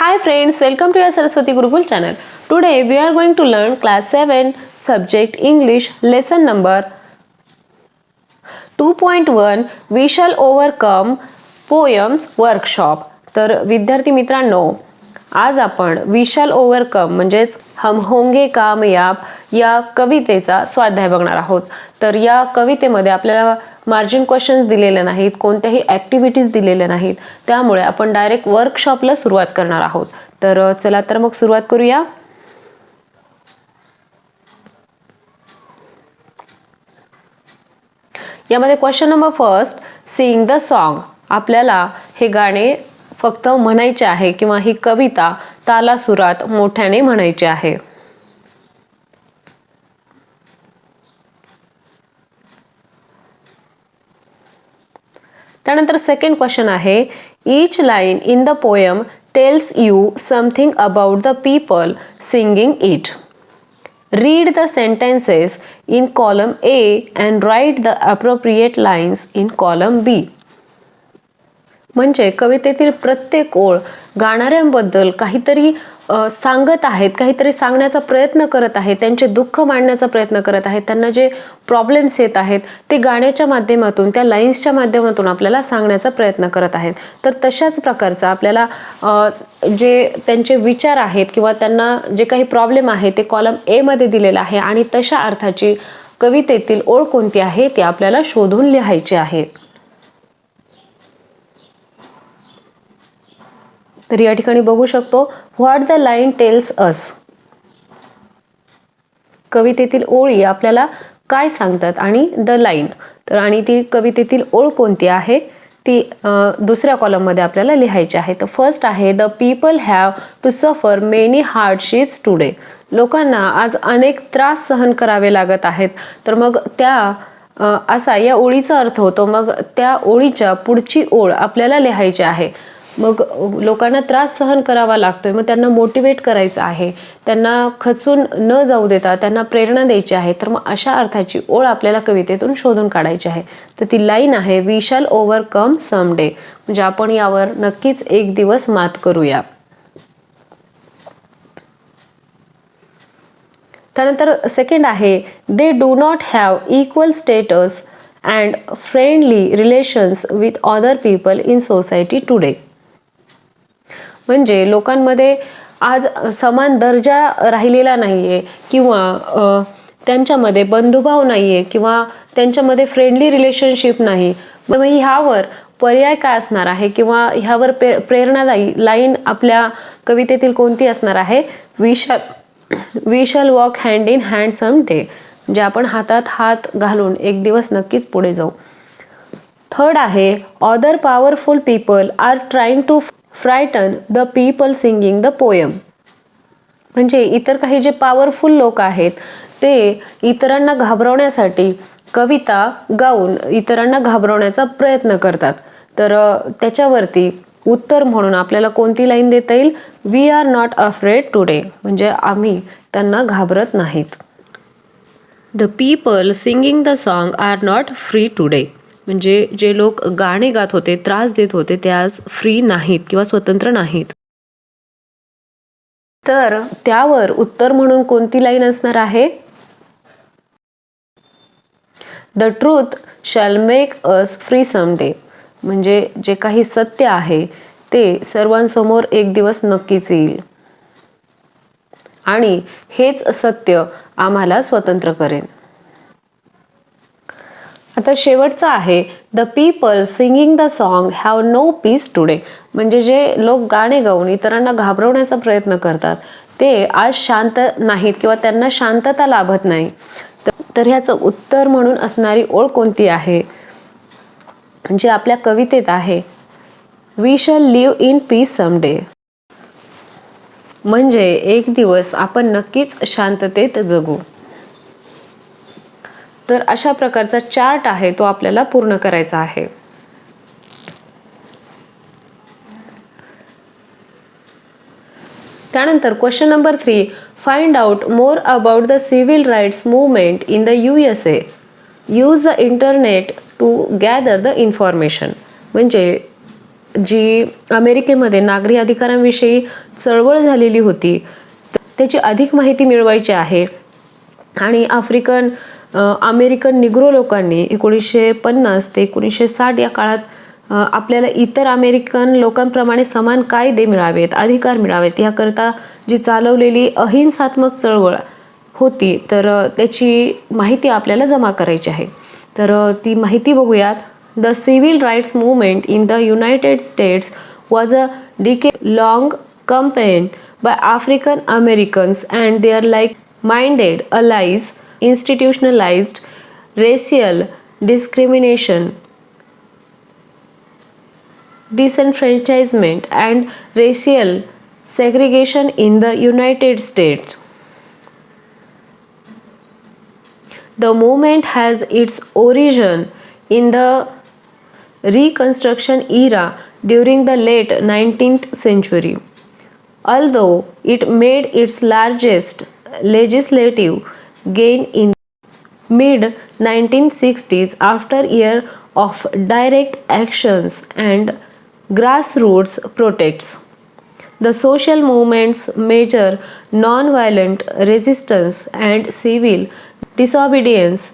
Hi friends, welcome to your Saraswati Gurukul channel. Today we are going to learn class 7 subject English lesson number 2.1 We shall overcome poems workshop. तर विद्यार्थी मित्रांनो, आज आपण We shall overcome म्हणजेच हम होंगे कामयाब या कवितेचा स्वाध्याय बघणार आहोत. तर या कवितेमध्ये आपल्याला मार्जिन क्वेश्चन्स दिलेले नाहीत, कोणत्याही ॲक्टिव्हिटीज दिलेल्या नाहीत, त्यामुळे आपण डायरेक्ट वर्कशॉपला सुरुवात करणार आहोत. तर चला तर मग सुरुवात करूया. यामध्ये question number first, sing the song. आपल्याला हे गाणे फक्त म्हणायचे आहे किंवा ही कविता तालासुरात मोठ्याने म्हणायची आहे. त्यानंतर सेकंड क्वेश्चन आहे, each line in the poem tells you something about the people singing it. Read the sentences in column A and write the appropriate lines in column B. म्हणजे कवितेतील प्रत्येक ओळ गाणाऱ्यांबद्दल काहीतरी सांगत आहेत, काहीतरी सांगण्याचा प्रयत्न करत आहेत, त्यांचे दुःख मांडण्याचा प्रयत्न करत आहेत, त्यांना जे प्रॉब्लेम्स येत आहेत ते गाण्याच्या माध्यमातून, त्या लाईन्सच्या माध्यमातून आपल्याला सांगण्याचा प्रयत्न करत आहेत. तर तशाच प्रकारचा आपल्याला जे त्यांचे विचार आहेत किंवा त्यांना जे काही प्रॉब्लेम आहे ते कॉलम ए मध्ये दिलेलं आहे आणि तशा अर्थाची कवितेतील ओळ कोणती आहे ती आपल्याला शोधून लिहायची आहे. तर या ठिकाणी बघू शकतो, what the line tells us. कवितेतील ओळी आपल्याला काय सांगतात आणि द लाईन, तर आणि ती कवितेतील ओळ कोणती आहे ती दुसऱ्या कॉलममध्ये आपल्याला लिहायची आहे. तर फर्स्ट आहे, the people have to suffer many hardships today. लोकांना आज अनेक त्रास सहन करावे लागत आहेत. तर मग त्या असा या ओळीचा अर्थ होतो. मग त्या ओळीच्या पुढची ओळ आपल्याला लिहायची आहे. मग लोकांना त्रास सहन करावा लागतोय, मग त्यांना मोटिवेट करायचं आहे, त्यांना खचून न जाऊ देता त्यांना प्रेरणा द्यायची आहे. तर मग अशा अर्थाची ओळ आपल्याला कवितेतून शोधून काढायची आहे. तर ती लाईन आहे, we shall overcome some day. म्हणजे आपण यावर नक्कीच एक दिवस मात करूया. त्यानंतर सेकंड आहे, they do not have equal status and friendly relations with other people in society today. म्हणजे लोकांमध्ये आज समान दर्जा राहिलेला नाहीये किंवा त्यांच्यामध्ये बंधुभाव नाहीये किंवा त्यांच्यामध्ये फ्रेंडली रिलेशनशिप नाही. मग ह्यावर पर्याय काय असणार आहे किंवा ह्यावर प्रेरणादायी लाईन आपल्या कवितेतील कोणती असणार आहे, we shall walk hand in hand some day. म्हणजे आपण हातात हात घालून एक दिवस नक्कीच पुढे जाऊ. थर्ड आहे, other powerful people are trying to frighten the people singing the poem. म्हणजे इतर काही जे पॉवरफुल लोक आहेत ते इतरांना घाबरवण्यासाठी कविता गाऊन इतरांना घाबरवण्याचा प्रयत्न करतात. तर त्याच्यावरती उत्तर म्हणून आपल्याला कोणती लाईन देता येईल, we are not afraid today. म्हणजे आम्ही त्यांना घाबरत नाहीत. The people singing the song are not free today. म्हणजे जे लोक गाणे गात होते, त्रास देत होते, ते आज फ्री नाहीत किंवा स्वतंत्र नाहीत. तर त्यावर उत्तर म्हणून कोणती लाईन असणार आहे, the truth shall make us free someday. म्हणजे जे काही सत्य आहे ते सर्वांसमोर एक दिवस नक्कीच येईल आणि हेच सत्य आम्हाला स्वतंत्र करेन. आता शेवटचं आहे, the people singing the song have no peace today. म्हणजे जे लोक गाणे गाऊन इतरांना घाबरवण्याचा प्रयत्न करतात ते आज शांत नाहीत किंवा त्यांना शांतता लाभत नाही. तर ह्याचं उत्तर म्हणून असणारी ओळ कोणती आहे, जे आपल्या कवितेत आहे, we shall live in peace someday. म्हणजे एक दिवस आपण नक्कीच शांततेत जगू. तर अशा प्रकारचा चार्ट आहे तो आपल्याला पूर्ण करायचा आहे. त्यानंतर question number 3, find out more about the civil rights movement in the USA. Use the internet to gather the information. म्हणजे जी अमेरिकेमध्ये नागरी अधिकारांविषयी चळवळ झालेली होती त्याची अधिक माहिती मिळवायची आहे. आणि अमेरिकन निग्रो लोकांनी 1950 ते 1960 या काळात आपल्याला इतर अमेरिकन लोकांप्रमाणे समान कायदे मिळावेत, अधिकार मिळावेत याकरता जी चालवलेली अहिंसात्मक चळवळ होती, तर त्याची माहिती आपल्याला जमा करायची आहे. तर ती माहिती बघूयात. The civil rights movement in the United States was a decade long campaign by African Americans and their like-minded allies, institutionalized racial discrimination, disenfranchisement, and racial segregation in the United States. The movement has its origin in the Reconstruction era during the late 19th century. Although it made its largest legislative gain in mid-1960s after years of direct actions and grassroots protests. The social movement's major non-violent resistance and civil disobedience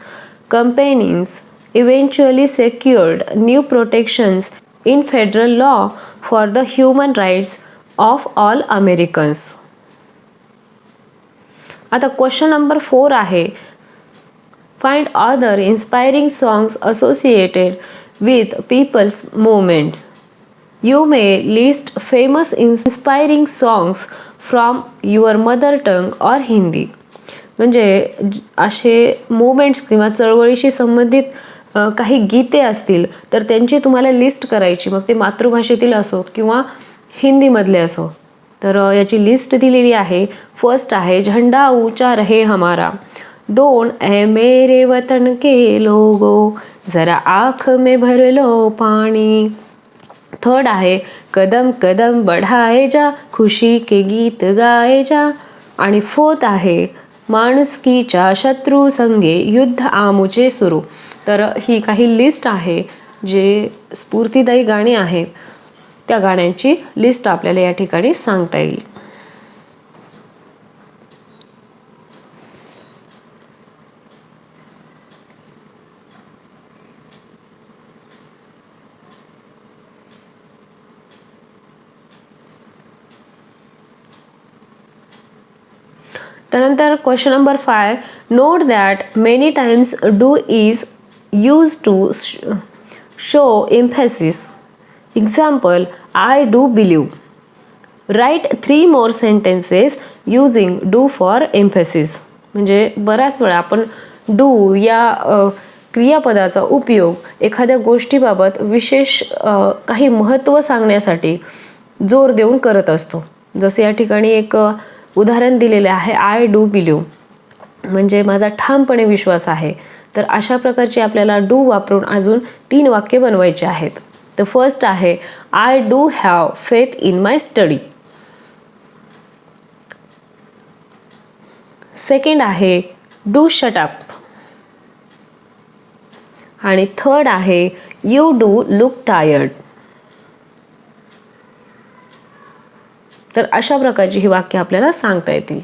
campaigns eventually secured new protections in federal law for the human rights of all Americans. आता question number 4 आहे, find other inspiring songs associated with people's movements. You may list famous inspiring songs from your mother tongue or Hindi. म्हणजे असे movements किंवा चळवळीशी संबंधित काही गीते असतील तर त्यांची तुम्हाला लिस्ट करायची, मग ते मातृभाषेतील असो किंवा हिंदीमधले असो. तर याची लिस्ट दिलेली आहे. फर्स्ट आहे झंडा ऊंचा रहे हमारा. 2 ए मेरे वतन के लोगो जरा आँख में भर लो पानी. 3rd आहे कदम कदम बढ़ाए जा खुशी के गीत गाए जा. आणि 4th आहे माणुसकीच्या शत्रू संगे युद्ध आमुचे सुरू. तर ही काही लिस्ट आहे जे स्फूर्तिदायी गाणी आहेत, त्या गाण्यांची लिस्ट आपल्याला या ठिकाणी सांगता येईल. त्यानंतर question number 5, note that many times do is use to show emphasis. Example, I do believe. Write 3 more sentences using do for emphasis. म्हणजे बऱ्याच वेळा आपण do या क्रियापदाचा उपयोग एखाद्या गोष्टीबाबत विशेष काही महत्त्व सांगण्यासाठी जोर देऊन करत असतो. जसे या ठिकाणी एक उदाहरण दिलेले आहे, आय डू बिलीव म्हणजे माझा ठामपणे विश्वास आहे. तर अशा प्रकारची आपल्याला डू वापरून अजून 3 वाक्य बनवायचे आहेत. तर फर्स्ट आहे I do have faith in my study. Second आहे डू शट अप. आणि 3rd आहे यू डू लुक टायर्ड. तर अशा प्रकारची ही वाक्य आपल्याला सांगता येतील.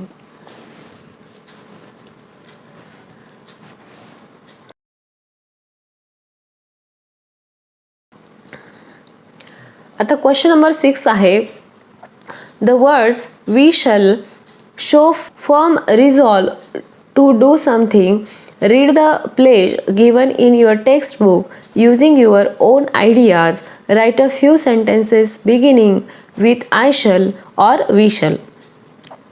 आता क्वेश्चन नंबर 6 आहे, the words we shall show firm resolve to do something. Read the pledge given in your textbook using your own ideas. Write a few sentences beginning with I shall or we शल.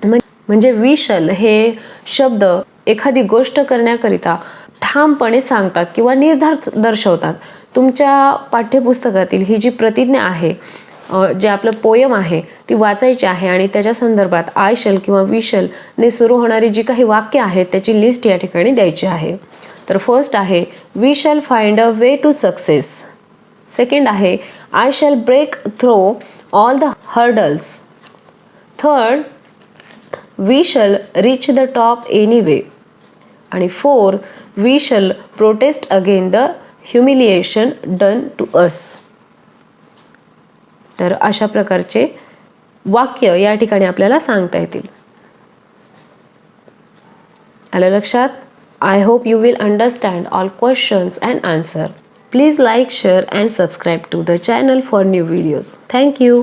म्हणजे we शल हे शब्द एखादी गोष्ट करण्याकरिता ठामपणे सांगतात किंवा निर्धार दर्शवतात. तुमच्या पाठ्यपुस्तकातील ही जी प्रतिज्ञा आहे, जे आपलं पोयम आहे ती वाचायची आहे आणि त्याच्या संदर्भात आय शल किंवा वी शल ने सुरू होणारी जी काही वाक्य आहेत त्याची लिस्ट या ठिकाणी द्यायची आहे. तर फर्स्ट आहे we shall find a way to success. Second आहे I shall break through all the hurdles. Third we shall reach the top anyway. आणि 4 we shall protest against the humiliation done to us. तर अशा प्रकारचे वाक्य या ठिकाणी आपल्याला सांगता येतील. आलं लक्षात? I hope you will understand all questions and answer. Please like, share and subscribe to the channel for new videos. Thank you.